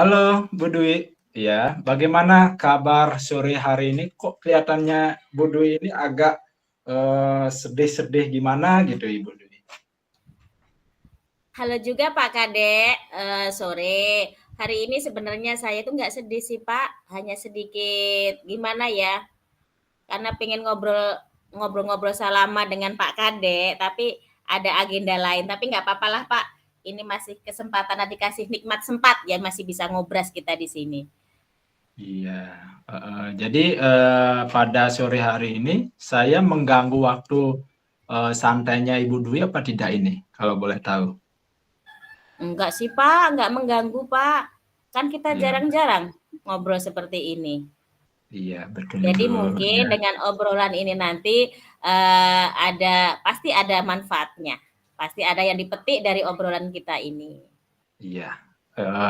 Halo Bu Dwi, ya, bagaimana kabar sore hari ini? Kok kelihatannya Bu Dwi ini agak sedih-sedih gimana gitu Ibu Dwi? Halo juga Pak Kadek, sore. Hari ini sebenarnya saya tuh nggak sedih sih Pak, hanya sedikit gimana ya, karena pengen ngobrol-ngobrol selama dengan Pak Kadek, tapi ada agenda lain. Tapi nggak apa-apa lah Pak, ini masih kesempatan, dikasih nikmat sempat ya masih bisa ngobras kita di sini. Iya, jadi pada sore hari ini saya mengganggu waktu santainya Ibu Dwi apa tidak ini, kalau boleh tahu? Enggak sih Pak, nggak mengganggu Pak. Kan kita Iya, jarang-jarang ngobrol seperti ini. iya betul Jadi Ibu. mungkin Ya, dengan obrolan ini nanti pasti ada manfaatnya. Pasti ada yang dipetik dari obrolan kita ini. iya.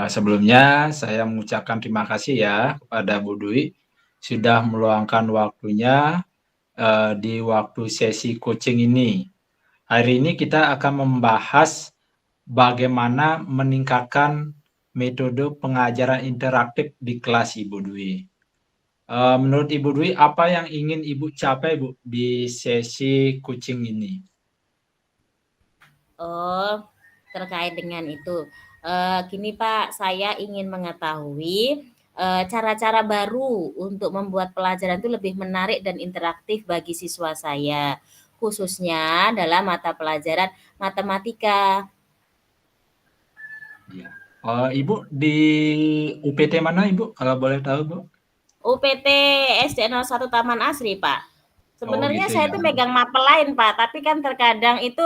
Sebelumnya saya mengucapkan terima kasih ya kepada Bu Dwi sudah meluangkan waktunya di waktu sesi coaching ini. Hari ini kita akan membahas bagaimana meningkatkan metode pengajaran interaktif di kelas Ibu Dwi. Menurut Ibu Dwi, apa yang ingin Ibu capai Bu di sesi coaching ini? Oh, terkait dengan itu. Gini Pak, saya ingin mengetahui cara-cara baru untuk membuat pelajaran itu lebih menarik dan interaktif bagi siswa saya, khususnya dalam mata pelajaran matematika. Iya. Ibu di UPT mana Ibu? Kalau boleh tahu Bu? UPT SD 01 Taman Asri, Pak. Oh Sebenarnya gitu saya ya. tuh megang mapel lain, Pak, tapi kan terkadang itu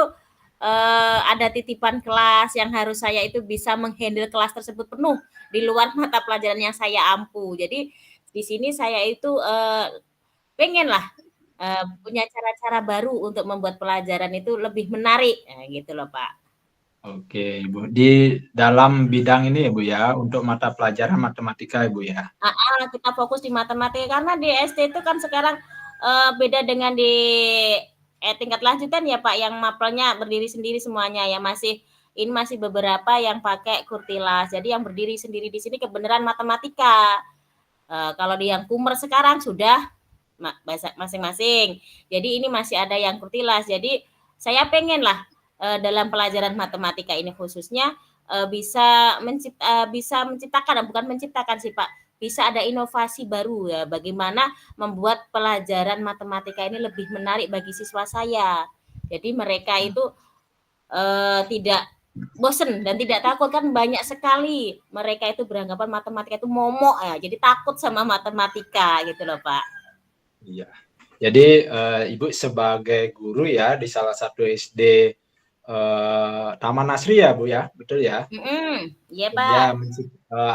ada titipan kelas yang harus saya itu bisa menghandle kelas tersebut penuh di luar mata pelajaran yang saya ampu. Jadi di sini saya itu pengen lah punya cara-cara baru untuk membuat pelajaran itu lebih menarik, nah, gitu loh Pak. Oke Ibu. Di dalam bidang ini ya Bu ya, untuk mata pelajaran matematika Ibu ya. Kita fokus di matematika karena di SD itu kan sekarang beda dengan di tingkat lanjutan ya Pak yang mapelnya berdiri sendiri semuanya ya masih beberapa yang pakai kurtilas. Jadi yang berdiri sendiri di sini kebenaran matematika. Kalau di yang kumer sekarang sudah masing-masing. Jadi ini masih ada yang kurtilas. Jadi saya pengen lah dalam pelajaran matematika ini khususnya bisa menciptakan, bukan menciptakan sih Pak, bisa ada inovasi baru ya bagaimana membuat pelajaran matematika ini lebih menarik bagi siswa saya. Jadi mereka itu tidak bosen dan tidak takut kan banyak sekali mereka itu beranggapan matematika itu momok ya jadi takut sama matematika gitu loh Pak. Iya. Jadi Ibu sebagai guru ya di salah satu SD Taman Asri ya Bu ya, betul ya? Iya Ya, Pak.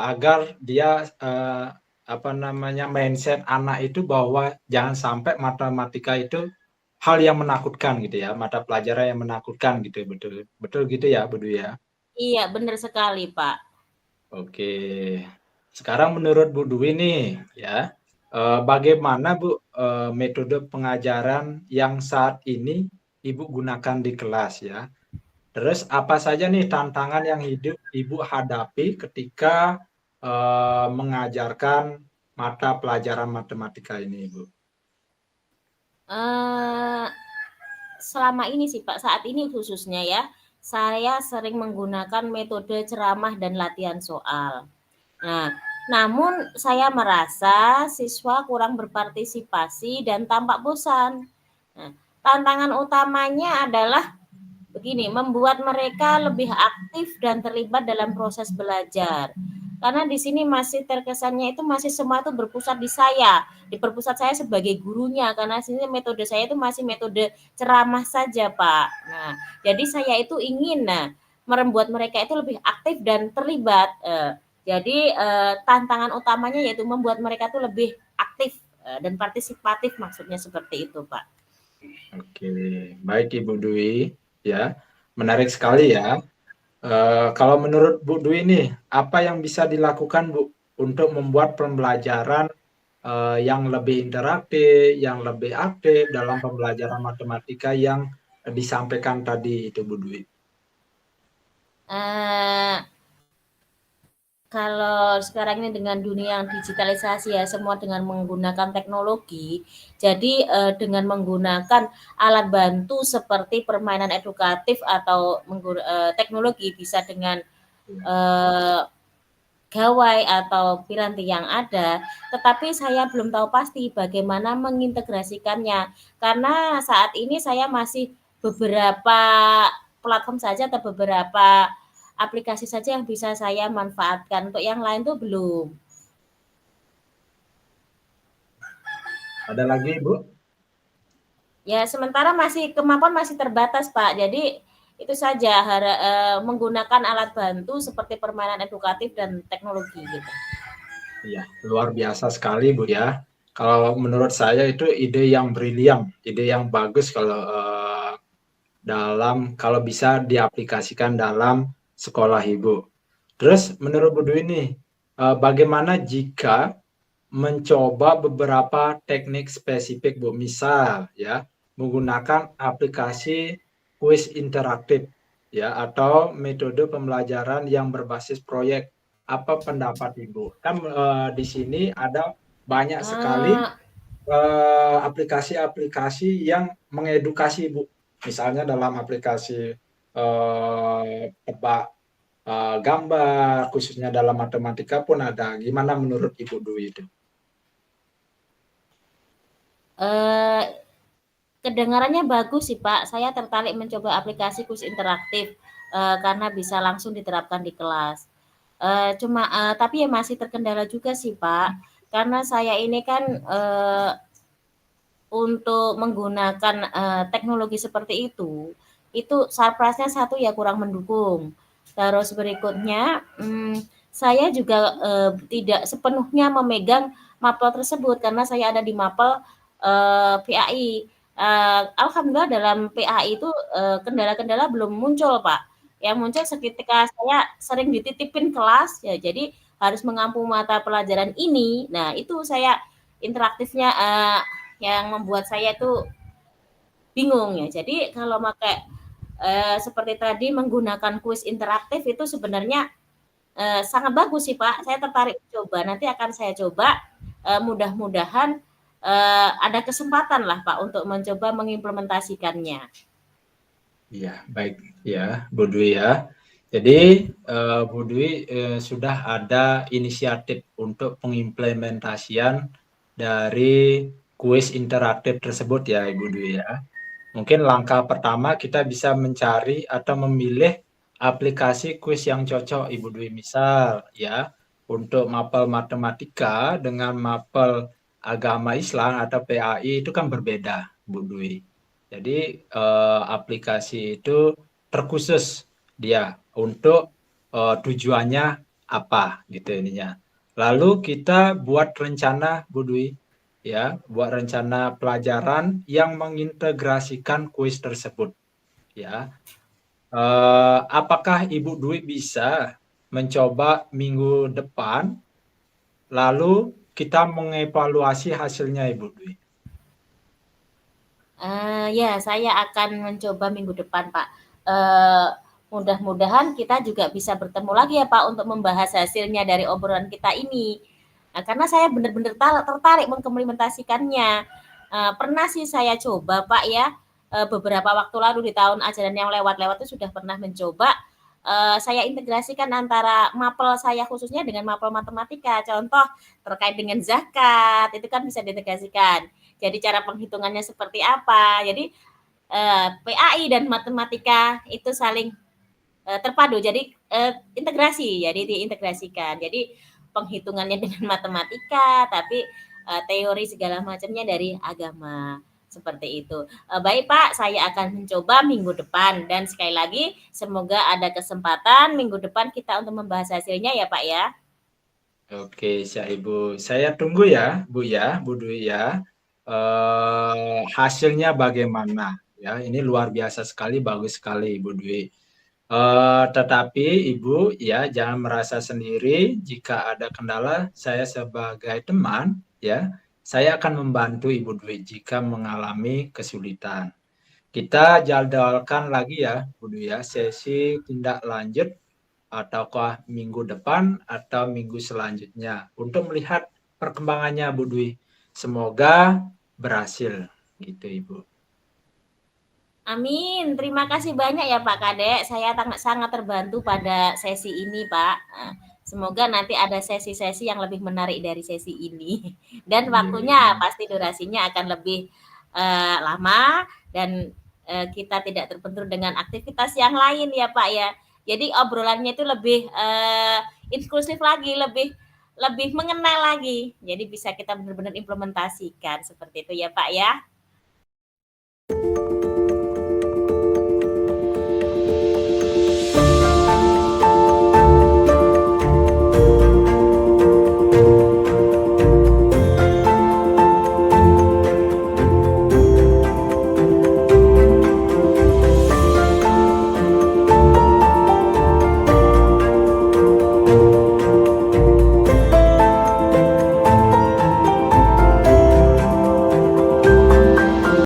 agar dia apa namanya mindset anak itu bahwa jangan sampai matematika itu hal yang menakutkan gitu ya, mata pelajaran yang menakutkan gitu, betul, betul gitu ya, Bu Dwi ya. Iya benar sekali Pak. Oke, sekarang menurut Bu Dwi nih ya, bagaimana Bu metode pengajaran yang saat ini Ibu gunakan di kelas ya? Terus apa saja nih tantangan yang Ibu hadapi ketika mengajarkan mata pelajaran matematika ini, Ibu? Eh, Selama ini sih Pak, saat ini khususnya ya, saya sering menggunakan metode ceramah dan latihan soal. Nah, namun saya merasa siswa kurang berpartisipasi dan tampak bosan. Nah, tantangan utamanya adalah begini, membuat mereka lebih aktif dan terlibat dalam proses belajar. Karena di sini masih terkesannya itu masih semua itu berpusat di saya, diperpusat saya sebagai gurunya karena sini metode saya itu masih metode ceramah saja, Pak. Nah, jadi saya itu ingin membuat mereka itu lebih aktif dan terlibat. Jadi tantangan utamanya yaitu membuat mereka itu lebih aktif dan partisipatif maksudnya seperti itu, Pak. Oke, baik Ibu Dwi, ya, menarik sekali ya. Kalau menurut Bu Dwi nih, apa yang bisa dilakukan Bu untuk membuat pembelajaran yang lebih interaktif, yang lebih aktif dalam pembelajaran matematika yang disampaikan tadi itu Bu Dwi? Eh, Kalau sekarang ini dengan dunia yang digitalisasi ya, semua dengan menggunakan teknologi. Jadi dengan menggunakan alat bantu seperti permainan edukatif atau teknologi bisa dengan gawai atau piranti yang ada, tetapi saya belum tahu pasti bagaimana mengintegrasikannya. Karena saat ini saya masih beberapa platform saja atau beberapa aplikasi saja yang bisa saya manfaatkan. Untuk yang lain tuh belum. Ada lagi, Bu? Ya, sementara kemampuan masih terbatas, Pak. Jadi itu saja menggunakan alat bantu seperti permainan edukatif dan teknologi gitu. Iya, luar biasa sekali, Bu ya. Kalau menurut saya itu ide yang brilian, ide yang bagus kalau bisa diaplikasikan dalam sekolah Ibu. Terus menurut Bu Dwi ini, bagaimana jika mencoba beberapa teknik spesifik, Bu? Misal ya, menggunakan aplikasi kuis interaktif ya atau metode pembelajaran yang berbasis proyek. Apa pendapat Ibu? Kan di sini ada banyak sekali Uh, aplikasi-aplikasi yang mengedukasi, Bu. Misalnya dalam aplikasi tebak gambar, khususnya dalam matematika pun ada. Gimana menurut Ibu Dwi itu? uh, Kedengarannya bagus sih Pak. Saya tertarik mencoba aplikasi kuis interaktif karena bisa langsung diterapkan di kelas. Tapi ya masih terkendala juga sih Pak. Karena saya ini kan untuk menggunakan teknologi seperti itu surprise-nya satu ya kurang mendukung. Terus berikutnya, saya juga tidak sepenuhnya memegang mapel tersebut karena saya ada di mapel PAI. Alhamdulillah dalam PAI itu kendala-kendala belum muncul Pak. Yang muncul seketika saya sering dititipin kelas ya, jadi harus mengampu mata pelajaran ini. Nah itu saya interaktifnya yang membuat saya itu bingung ya. Jadi kalau pakai seperti tadi menggunakan kuis interaktif itu sebenarnya sangat bagus sih Pak. Saya tertarik coba. Nanti akan saya coba. Mudah-mudahan ada kesempatan lah Pak untuk mencoba mengimplementasikannya. Iya, baik ya, Bu Dwi ya. Jadi Bu Dwi sudah ada inisiatif untuk pengimplementasian dari kuis interaktif tersebut ya, Ibu Dwi ya. Mungkin langkah pertama kita bisa mencari atau memilih aplikasi kuis yang cocok, Ibu Dwi. Misal ya, untuk mapel matematika dengan mapel agama Islam atau PAI itu kan berbeda, Bu Dwi. Jadi aplikasi itu terkhusus dia untuk tujuannya apa gitu ininya. Lalu kita buat rencana, Bu Dwi, ya, buat rencana pelajaran yang mengintegrasikan kuis tersebut. Ya, apakah Ibu Dwi bisa mencoba minggu depan, lalu kita mengevaluasi hasilnya, Ibu Dwi? Ya, saya akan mencoba minggu depan, Pak. Uh, Mudah-mudahan kita juga bisa bertemu lagi ya, Pak, untuk membahas hasilnya dari obrolan kita ini. Nah, karena saya benar-benar tertarik mengimplementasikannya. Pernah sih saya coba, Pak, ya. Beberapa waktu lalu di tahun ajaran yang lewat-lewat itu sudah pernah mencoba. Saya integrasikan antara mapel saya khususnya dengan mapel matematika. Contoh terkait dengan zakat, itu kan bisa diintegrasikan. Jadi cara penghitungannya seperti apa. Jadi PAI dan matematika itu saling terpadu. Jadi integrasi, jadi diintegrasikan. Jadi penghitungannya dengan matematika, tapi teori segala macamnya dari agama. Seperti itu. Baik Pak, saya akan mencoba minggu depan. Dan sekali lagi, semoga ada kesempatan minggu depan kita untuk membahas hasilnya ya Pak ya. Oke, siap Ibu. Saya tunggu ya, Bu ya, Bu Dwi ya. Hasilnya bagaimana? Ya, ini luar biasa sekali, bagus sekali, Bu Dwi. Tetapi Ibu ya jangan merasa sendiri jika ada kendala. Saya sebagai teman ya, saya akan membantu Ibu Dwi jika mengalami kesulitan. Kita jadwalkan lagi ya, Bu Dwi ya, sesi tindak lanjut ataukah minggu depan atau minggu selanjutnya untuk melihat perkembangannya Bu Dwi. Semoga berhasil gitu Ibu. Amin. Terima kasih banyak ya Pak Kadek. Saya sangat terbantu pada sesi ini, Pak. Semoga nanti ada sesi-sesi yang lebih menarik dari sesi ini. Dan waktunya pasti durasinya akan lebih lama dan kita tidak terbentur dengan aktivitas yang lain ya Pak ya. Jadi obrolannya itu lebih inklusif lagi, lebih mengenal lagi. Jadi bisa kita benar-benar implementasikan seperti itu ya Pak ya.